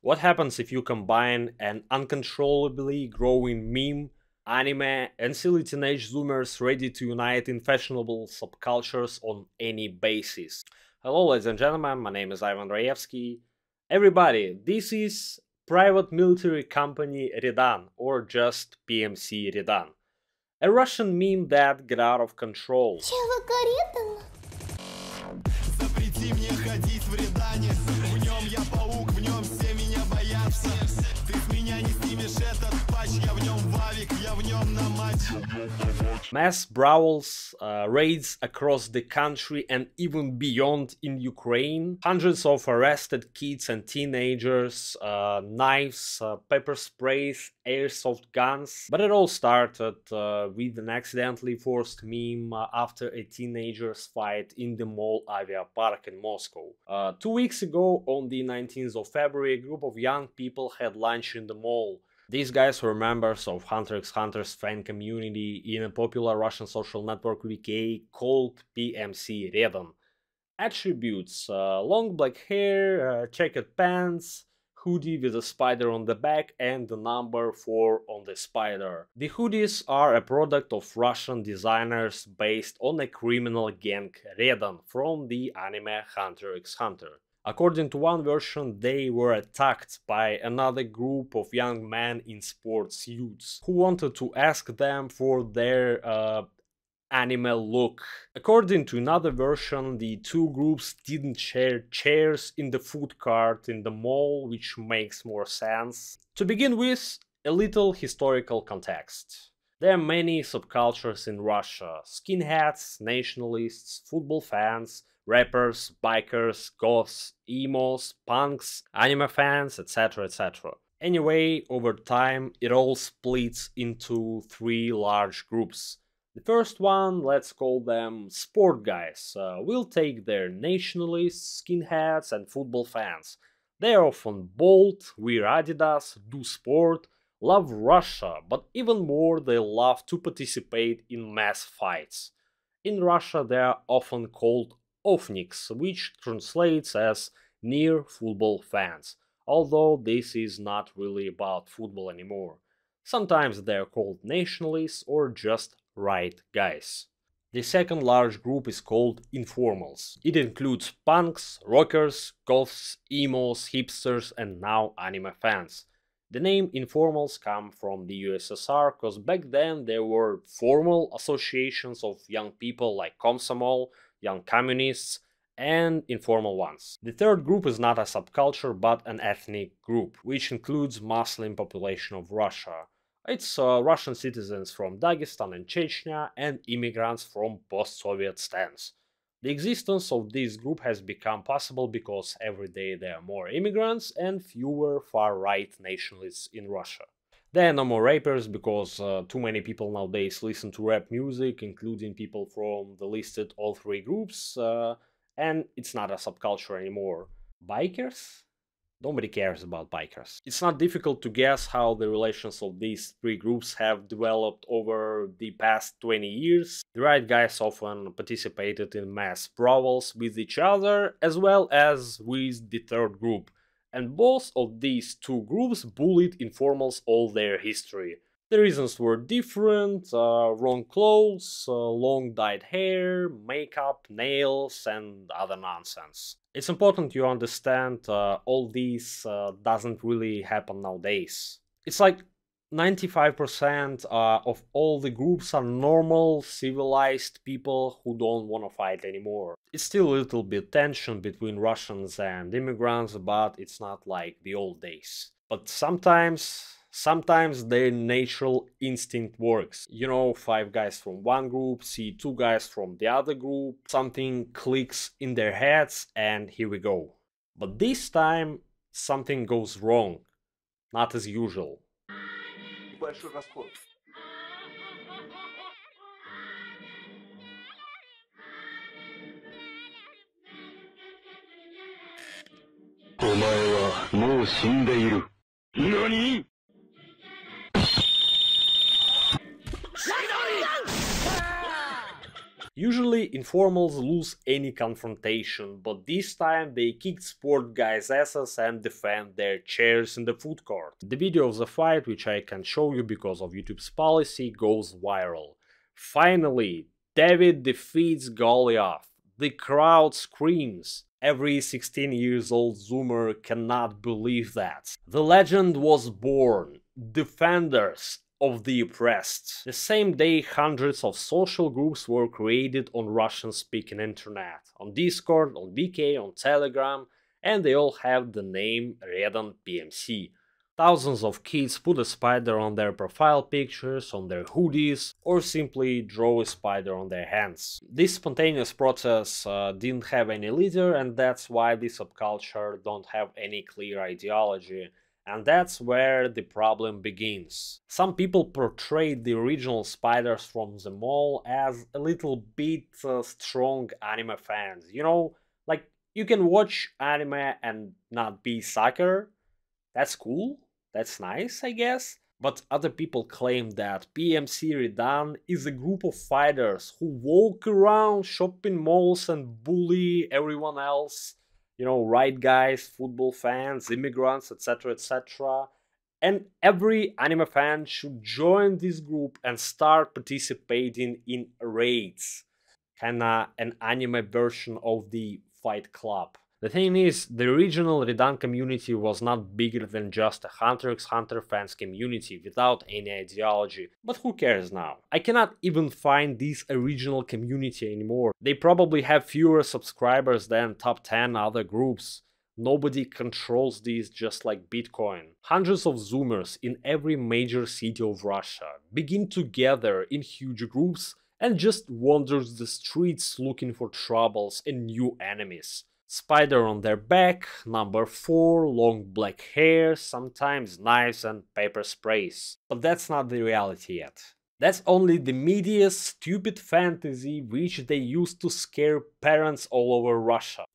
What happens if you combine an uncontrollably growing meme, anime, and silly teenage zoomers ready to unite in fashionable subcultures on any basis? Hello, ladies and gentlemen, my name is Ivan Rayevsky. Everybody, this is private military company Redan, or just PMC Redan. A Russian meme that got out of control. Запрети мне ходить в рядане. В нем я паук, в нем все меня боятся. Ты с меня не снимешь этот патч. Я в нем вавик, я в нем на матч. Mass brawls, raids across the country and even beyond in Ukraine, hundreds of arrested kids and teenagers, knives, pepper sprays, airsoft guns. But it all started with an accidentally forced meme after a teenager's fight in the mall Avia Park in Moscow. 2 weeks ago, on the 19th of February, a group of young people had lunch in the mall. These guys were members of Hunter x Hunter's fan community in a popular Russian social network VK called PMC Redan. Attributes: long black hair, checkered pants, hoodie with a spider on the back and the number 4 on the spider. The hoodies are a product of Russian designers based on a criminal gang Redan from the anime Hunter x Hunter. According to one version, they were attacked by another group of young men in sports suits who wanted to ask them for their anime look. According to another version, the two groups didn't share chairs in the food court in the mall, which makes more sense. To begin with, a little historical context. There are many subcultures in Russia: skinheads, nationalists, football fans, rappers, bikers, goths, emos, punks, anime fans, etc. etc. Anyway, over time, it all splits into 3 large groups. The first one, let's call them sport guys. We'll take their nationalists, skinheads, and football fans. They are often bold, wear Adidas, do sport, love Russia, but even more they love to participate in mass fights. In Russia they are often called Ofniks, which translates as near football fans, although this is not really about football anymore. Sometimes they are called nationalists or just right guys. The second large group is called informals. It includes punks, rockers, goths, emos, hipsters, and now anime fans. The name informals come from the USSR because back then there were formal associations of young people like Komsomol, young communists, and informal ones. The third group is not a subculture but an ethnic group, which includes Muslim population of Russia. It's Russian citizens from Dagestan and Chechnya and immigrants from post-Soviet stands. The existence of this group has become possible because every day there are more immigrants and fewer far-right nationalists in Russia. There are no more rappers because too many people nowadays listen to rap music, including people from the listed all 3 groups, and it's not a subculture anymore. Bikers? Nobody cares about bikers. It's not difficult to guess how the relations of these 3 groups have developed over the past 20 years. The right guys often participated in mass brawls with each other as well as with the third group, and both of these 2 groups bullied informals all their history. The reasons were different: wrong clothes, long dyed hair, makeup, nails, and other nonsense. It's important you understand all these doesn't really happen nowadays. It's like 95% of all the groups are normal, civilized people who don't want to fight anymore. It's still a little bit tension between Russians and immigrants, but it's not like the old days. But sometimes their natural instinct works. You know, 5 guys from one group see 2 guys from the other group, something clicks in their heads, and here we go. But this time something goes wrong, not as usual. Большой расход. Нани? Usually informals lose any confrontation, but this time they kicked sport guys' asses and defend their chairs in the food court. The video of the fight, which I can't show you because of YouTube's policy, goes viral. Finally, David defeats Goliath. The crowd screams. Every 16 years old Zoomer cannot believe that. The legend was born. Defenders of the oppressed. The same day, hundreds of social groups were created on Russian-speaking internet, on Discord, on VK, on Telegram, and they all have the name Redan PMC. Thousands of kids put a spider on their profile pictures, on their hoodies, or simply draw a spider on their hands. This spontaneous process didn't have any leader, and that's why this subculture don't have any clear ideology. And that's where the problem begins. Some people portray the original spiders from the mall as a little bit strong anime fans. You know, like you can watch anime and not be sucker. That's cool, that's nice, I guess. But other people claim that PMC Redan is a group of fighters who walk around shopping malls and bully everyone else. You know, right guys, football fans, immigrants, etc, etc. And every anime fan should join this group and start participating in raids. Kinda an anime version of the Fight Club. The thing is, the original Redan community was not bigger than just a Hunter x Hunter fans community without any ideology, but who cares now? I cannot even find this original community anymore. They probably have fewer subscribers than top 10 other groups. Nobody controls these just like Bitcoin. Hundreds of Zoomers in every major city of Russia begin together in huge groups and just wander the streets looking for troubles and new enemies. Spider on their back, number 4, long black hair, sometimes knives and paper sprays. But that's not the reality yet. That's only the media's stupid fantasy which they use to scare parents all over Russia.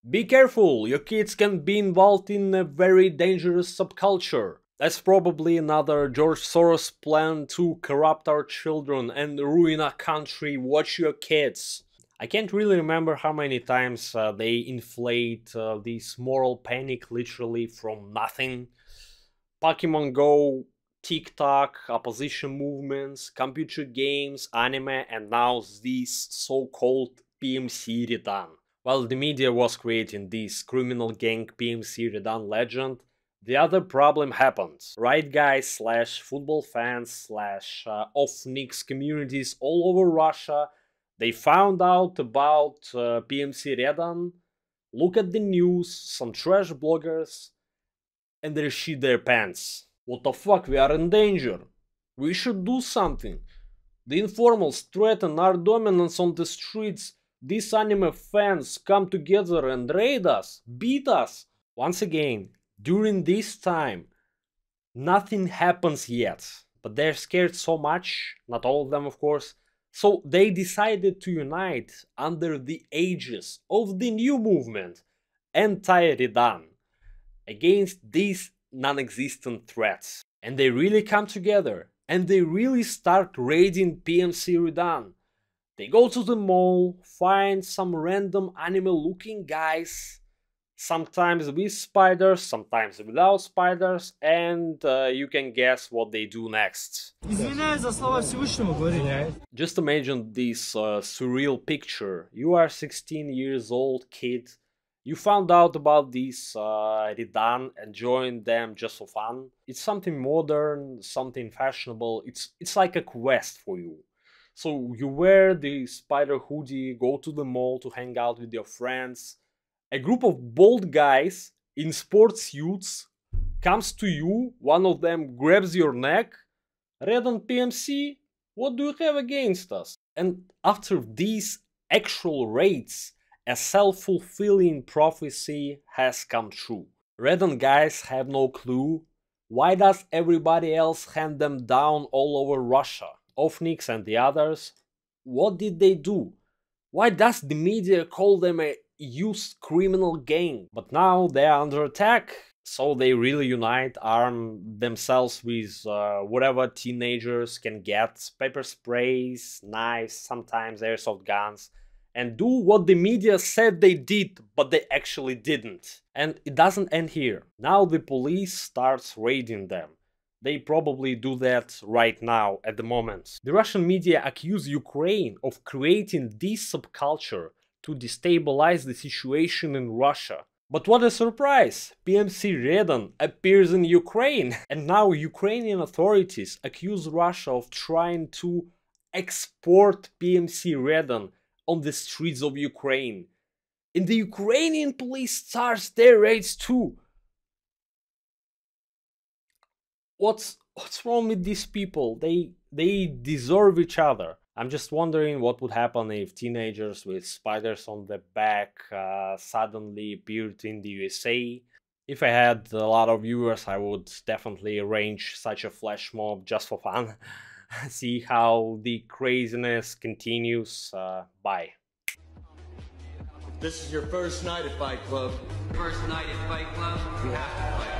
Be careful, your kids can be involved in a very dangerous subculture. That's probably another George Soros plan to corrupt our children and ruin our country. Watch your kids. I can't really remember how many times they inflate this moral panic literally from nothing. Pokemon Go, TikTok, opposition movements, computer games, anime, and now this so-called PMC Redan. While the media was creating this criminal gang PMC Redan legend, the other problem happened. Right guys slash football fans slash off-Nix communities all over Russia, they found out about PMC Redan, look at the news, some trash bloggers, and they shit their pants. What the fuck, we are in danger. We should do something. The informals threaten our dominance on the streets. These anime fans come together and raid us, beat us. Once again, during this time, nothing happens yet. But they're scared so much, not all of them of course, so they decided to unite under the aegis of the new movement, Anti-Redan, against these non-existent threats. And they really come together, and they really start raiding PMC Redan. They go to the mall, find some random animal-looking guys, sometimes with spiders, sometimes without spiders, and you can guess what they do next. Just imagine this surreal picture. You are 16 years old kid, you found out about this Redan and joined them just for fun. It's something modern, something fashionable, it's like a quest for you. So you wear the spider hoodie, go to the mall to hang out with your friends. A group of bald guys in sports suits comes to you, one of them grabs your neck. Redan PMC, what do you have against us? And after these actual raids, a self-fulfilling prophecy has come true. Redan guys have no clue. Why does everybody else hand them down all over Russia? Off-Nix and the others, what did they do? Why does the media call them a youth criminal gang? But now they are under attack. So they really unite, arm themselves with whatever teenagers can get, pepper sprays, knives, sometimes airsoft guns, and do what the media said they did, but they actually didn't. And it doesn't end here. Now the police starts raiding them. They probably do that right now at the moment. The Russian media accuse Ukraine of creating this subculture to destabilize the situation in Russia. But what a surprise! PMC Redan appears in Ukraine, and now Ukrainian authorities accuse Russia of trying to export PMC Redan on the streets of Ukraine. And the Ukrainian police starts their raids too. What's wrong with these people? They deserve each other. I'm just wondering what would happen if teenagers with spiders on their back suddenly appeared in the USA. If I had a lot of viewers, I would definitely arrange such a flash mob just for fun. See how the craziness continues. Bye. This is your first night at Fight Club. First night at Fight Club, you have to fight.